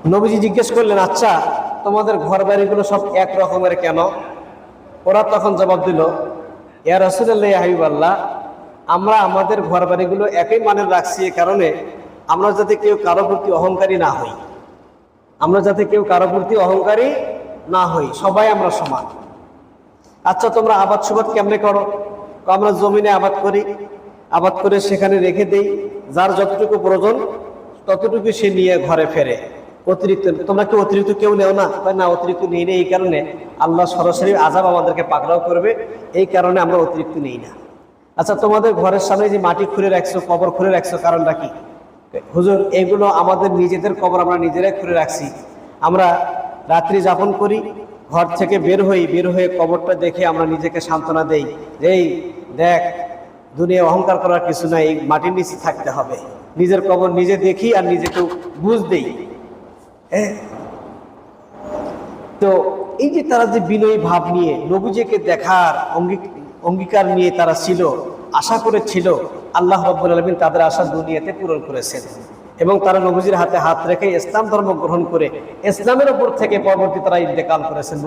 নবীজি জিজ্ঞেস করলেন, আচ্ছা তোমাদের ঘর বাড়িগুলো সব এক রকমের কেন? ওরা তখন জবাব দিল, ইয়া রাসূলুল্লাহ, ইয়া হাবিবাল্লাহ, আমরা আমাদের ঘর বাড়িগুলো একই মানের রাখছি এ কারণে আমরা যাতে কেউ কারো প্রতি অহংকারী না হই। আমরা যাতে কেউ কারো প্রতি অহংকারী না হই, সবাই আমরা সমান। আচ্ছা তোমরা আবাদ সুবাদ কেমনে করো? আমরা জমিনে আবাদ করি, আবাদ করে সেখানে রেখে দেই, যার যতটুকু প্রয়োজন ততটুকু সে নিয়ে ঘরে ফেরে। অতিরিক্ত তোমরা কি অতিরিক্ত কেউ নেও না? না, অতিরিক্ত নেই না, এই কারণে আল্লাহ সরাসরি আযাব আমাদেরকে পাকড়াও করবে, এই কারণে আমরা অতিরিক্ত নেই না। আচ্ছা তোমাদের ঘরের সামনে যে মাটি খুঁড়ে রাখছো, কবর খুঁড়ে রাখছো, কারণটা কি? হুজুর, এগুলো আমাদের নিজেদের কবর, আমরা নিজেরাই খুঁড়ে রাখছি। আমরা রাত্রি যাপন করি, ঘর থেকে বের হয়ে কবরটা দেখে আমরা নিজেকে সান্ত্বনা দেই যে এই দেখ, দুনিয়া অহংকার করার কিছু নাই, মাটির নিচে থাকতে হবে। নিজের কবর নিজে দেখি আর নিজেকেও বুঝ দেই। তো এই যে তারা যে বিনয়ী ভাব নিয়ে নবীজিকে দেখার অঙ্গীকার নিয়ে তারা ছিল, আশা করেছিল, আল্লাহ রাব্বুল আলামিন তাদের আশা দুনিয়াতে পূরণ করেছেন এবং তারা নবীজির হাতে হাত রেখে ইসলাম ধর্ম গ্রহণ করে ইসলামের উপর থেকে পরবর্তী তারা ইন্তেকাল করেছেন।